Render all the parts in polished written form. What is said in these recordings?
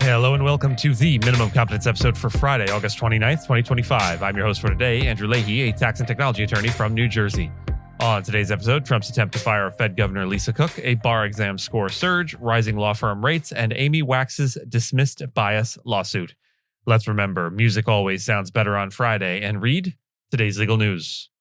Hello and welcome to the Minimum Competence episode for Friday, August 29th, 2025. I'm your host for today, Andrew Leahy, a tax and technology attorney from New Jersey. On today's episode, Trump's attempt to fire Fed Governor Lisa Cook, a bar exam score surge, rising law firm rates, and Amy Wax's dismissed bias lawsuit. Let's remember, music always sounds better on Friday, and read today's legal news.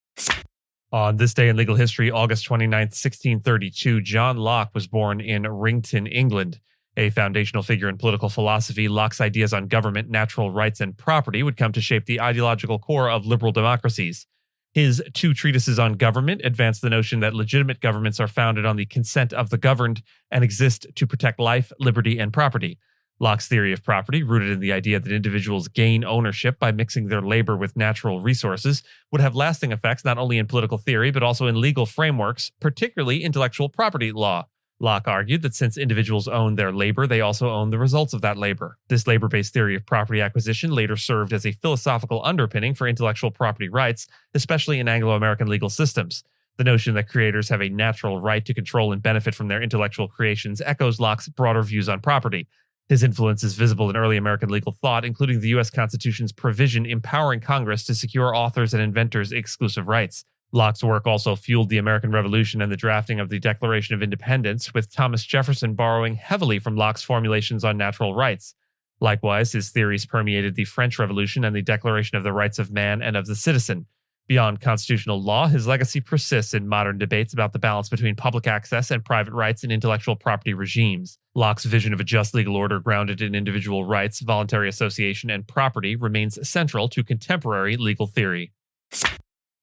On this day in legal history, August 29th, 1632, John Locke was born in Wrington, England. A foundational figure in political philosophy, Locke's ideas on government, natural rights, and property would come to shape the ideological core of liberal democracies. His two treatises on government advanced the notion that legitimate governments are founded on the consent of the governed and exist to protect life, liberty, and property. Locke's theory of property, rooted in the idea that individuals gain ownership by mixing their labor with natural resources, would have lasting effects not only in political theory but also in legal frameworks, particularly intellectual property law. Locke argued that since individuals own their labor, they also own the results of that labor. This labor-based theory of property acquisition later served as a philosophical underpinning for intellectual property rights, especially in Anglo-American legal systems. The notion that creators have a natural right to control and benefit from their intellectual creations echoes Locke's broader views on property. His influence is visible in early American legal thought, including the U.S. Constitution's provision empowering Congress to secure authors and inventors exclusive rights. Locke's work also fueled the American Revolution and the drafting of the Declaration of Independence, with Thomas Jefferson borrowing heavily from Locke's formulations on natural rights. Likewise, his theories permeated the French Revolution and the Declaration of the Rights of Man and of the Citizen. Beyond constitutional law, his legacy persists in modern debates about the balance between public access and private rights in intellectual property regimes. Locke's vision of a just legal order grounded in individual rights, voluntary association, and property remains central to contemporary legal theory.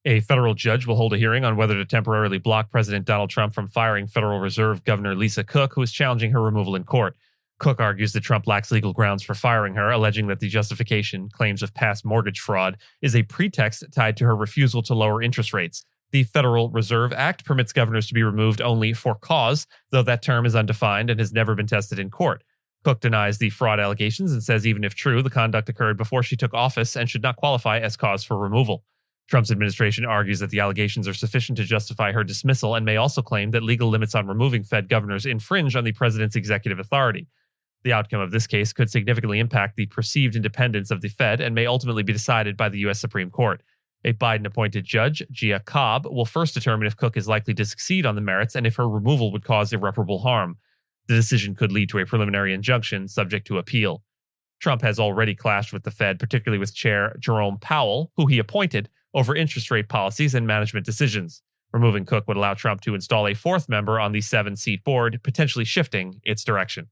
A federal judge will hold a hearing on whether to temporarily block President Donald Trump from firing Federal Reserve Governor Lisa Cook, who is challenging her removal in court. Cook argues that Trump lacks legal grounds for firing her, alleging that the justification, claims of past mortgage fraud, is a pretext tied to her refusal to lower interest rates. The Federal Reserve Act permits governors to be removed only for cause, though that term is undefined and has never been tested in court. Cook denies the fraud allegations and says even if true, the conduct occurred before she took office and should not qualify as cause for removal. Trump's administration argues that the allegations are sufficient to justify her dismissal and may also claim that legal limits on removing Fed governors infringe on the president's executive authority. The outcome of this case could significantly impact the perceived independence of the Fed and may ultimately be decided by the U.S. Supreme Court. A Biden-appointed judge, Gia Cobb, will first determine if Cook is likely to succeed on the merits and if her removal would cause irreparable harm. The decision could lead to a preliminary injunction subject to appeal. Trump has already clashed with the Fed, particularly with Chair Jerome Powell, who he appointed, over interest rate policies and management decisions. Removing Cook would allow Trump to install a fourth member on the 7-seat board, potentially shifting its direction.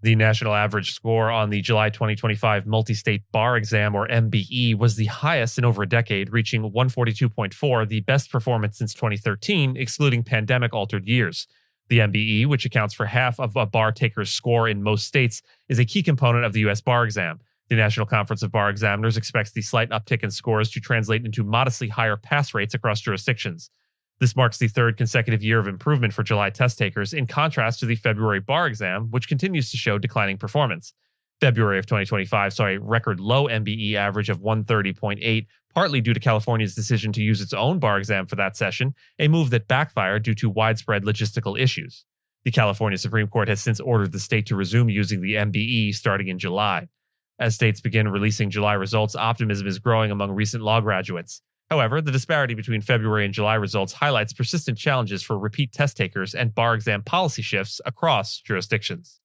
The national average score on the July 2025 multi-state bar exam, or MBE, was the highest in over a decade, reaching 142.4, the best performance since 2013, excluding pandemic-altered years. The MBE, which accounts for half of a bar taker's score in most states, is a key component of the U.S. bar exam. The National Conference of Bar Examiners expects the slight uptick in scores to translate into modestly higher pass rates across jurisdictions. This marks the third consecutive year of improvement for July test takers, in contrast to the February bar exam, which continues to show declining performance. February of 2025 saw a record low MBE average of 130.8, partly due to California's decision to use its own bar exam for that session, a move that backfired due to widespread logistical issues. The California Supreme Court has since ordered the state to resume using the MBE starting in July. As states begin releasing July results, optimism is growing among recent law graduates. However, the disparity between February and July results highlights persistent challenges for repeat test takers and bar exam policy shifts across jurisdictions.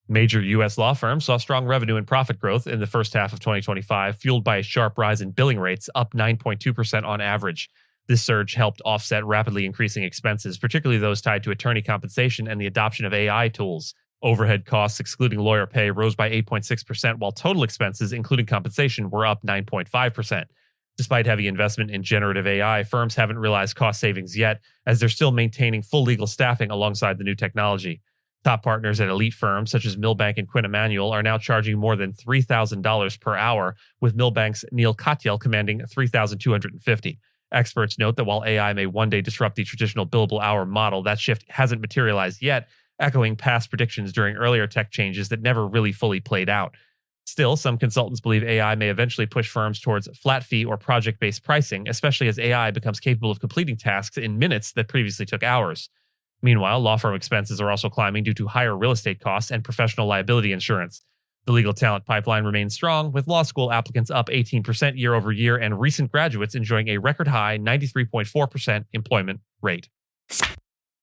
Major U.S. law firms saw strong revenue and profit growth in the first half of 2025, fueled by a sharp rise in billing rates, up 9.2% on average. This surge helped offset rapidly increasing expenses, particularly those tied to attorney compensation and the adoption of AI tools. Overhead costs, excluding lawyer pay, rose by 8.6%, while total expenses, including compensation, were up 9.5%. Despite heavy investment in generative AI, firms haven't realized cost savings yet, as they're still maintaining full legal staffing alongside the new technology. Top partners at elite firms such as Milbank and Quinn Emanuel are now charging more than $3,000 per hour, with Milbank's Neil Katyal commanding $3,250. Experts note that while AI may one day disrupt the traditional billable hour model, that shift hasn't materialized yet, echoing past predictions during earlier tech changes that never really fully played out. Still, some consultants believe AI may eventually push firms towards flat fee or project-based pricing, especially as AI becomes capable of completing tasks in minutes that previously took hours. Meanwhile, law firm expenses are also climbing due to higher real estate costs and professional liability insurance. The legal talent pipeline remains strong, with law school applicants up 18% year over year and recent graduates enjoying a record high 93.4% employment rate.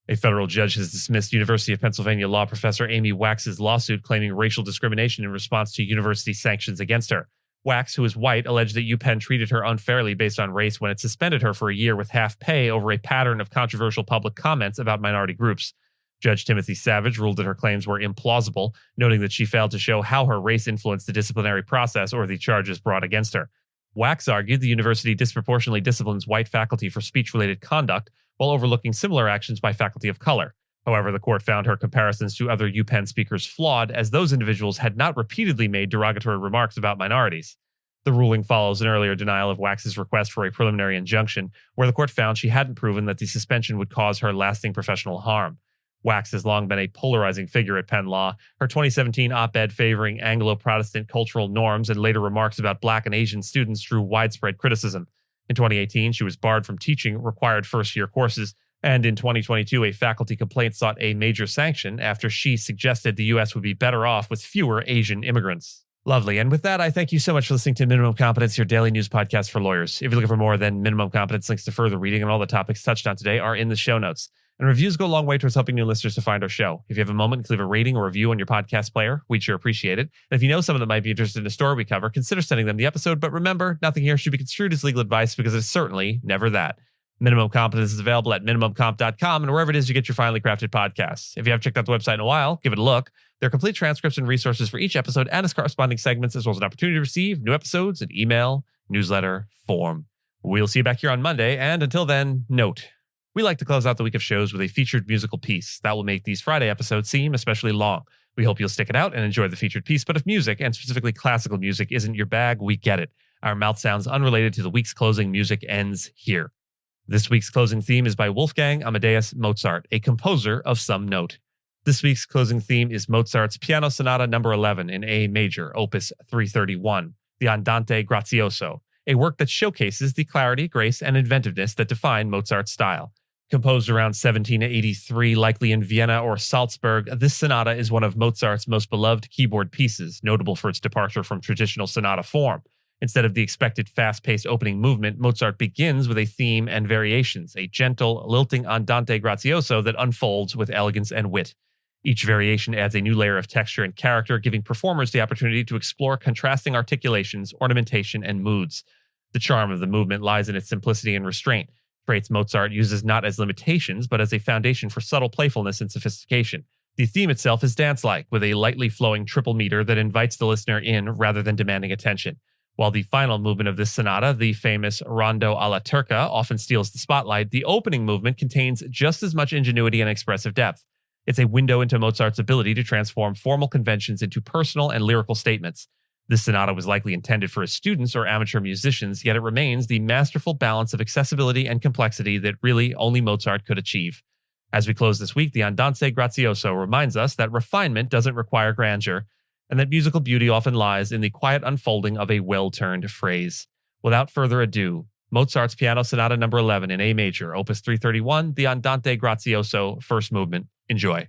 A federal judge has dismissed University of Pennsylvania law professor Amy Wax's lawsuit claiming racial discrimination in response to university sanctions against her. Wax, who is white, alleged that UPenn treated her unfairly based on race when it suspended her for a year with half pay over a pattern of controversial public comments about minority groups. Judge Timothy Savage ruled that her claims were implausible, noting that she failed to show how her race influenced the disciplinary process or the charges brought against her. Wax argued the university disproportionately disciplines white faculty for speech-related conduct while overlooking similar actions by faculty of color. However, the court found her comparisons to other UPenn speakers flawed, as those individuals had not repeatedly made derogatory remarks about minorities. The ruling follows an earlier denial of Wax's request for a preliminary injunction, where the court found she hadn't proven that the suspension would cause her lasting professional harm. Wax has long been a polarizing figure at Penn Law. Her 2017 op-ed favoring Anglo-Protestant cultural norms and later remarks about Black and Asian students drew widespread criticism. In 2018, she was barred from teaching required first-year courses, and in 2022, a faculty complaint sought a major sanction after she suggested the U.S. would be better off with fewer Asian immigrants. Lovely. And with that, I thank you so much for listening to Minimum Competence, your daily news podcast for lawyers. If you're looking for more than Minimum Competence, links to further reading and all the topics touched on today are in the show notes. And reviews go a long way towards helping new listeners to find our show. If you have a moment, leave a rating or review on your podcast player. We'd sure appreciate it. And if you know someone that might be interested in a story we cover, consider sending them the episode. But remember, nothing here should be construed as legal advice because it's certainly never that. Minimum Competence is available at minimumcomp.com and wherever it is you get your finely crafted podcasts. If you haven't checked out the website in a while, give it a look. There are complete transcripts and resources for each episode and its corresponding segments, as well as an opportunity to receive new episodes, an email, newsletter, form. We'll see you back here on Monday. And until then, note, we like to close out the week of shows with a featured musical piece. That will make these Friday episodes seem especially long. We hope you'll stick it out and enjoy the featured piece. But if music, and specifically classical music, isn't your bag, we get it. Our mouth sounds unrelated to the week's closing music ends here. This week's closing theme is by Wolfgang Amadeus Mozart, a composer of some note. This week's closing theme is Mozart's Piano Sonata No. 11 in A major, Opus 331, the Andante Grazioso, a work that showcases the clarity, grace, and inventiveness that define Mozart's style. Composed around 1783, likely in Vienna or Salzburg, this sonata is one of Mozart's most beloved keyboard pieces, notable for its departure from traditional sonata form. Instead of the expected fast-paced opening movement, Mozart begins with a theme and variations, a gentle, lilting andante grazioso that unfolds with elegance and wit. Each variation adds a new layer of texture and character, giving performers the opportunity to explore contrasting articulations, ornamentation, and moods. The charm of the movement lies in its simplicity and restraint, traits Mozart uses not as limitations, but as a foundation for subtle playfulness and sophistication. The theme itself is dance-like, with a lightly flowing triple meter that invites the listener in rather than demanding attention. While the final movement of this sonata, the famous Rondo alla Turca, often steals the spotlight, the opening movement contains just as much ingenuity and expressive depth. It's a window into Mozart's ability to transform formal conventions into personal and lyrical statements. This sonata was likely intended for his students or amateur musicians, yet it remains the masterful balance of accessibility and complexity that really only Mozart could achieve. As we close this week, the Andante Grazioso reminds us that refinement doesn't require grandeur, and that musical beauty often lies in the quiet unfolding of a well-turned phrase. Without further ado, Mozart's Piano Sonata No. 11 in A major, Opus 331, the Andante Grazioso, first movement. Enjoy.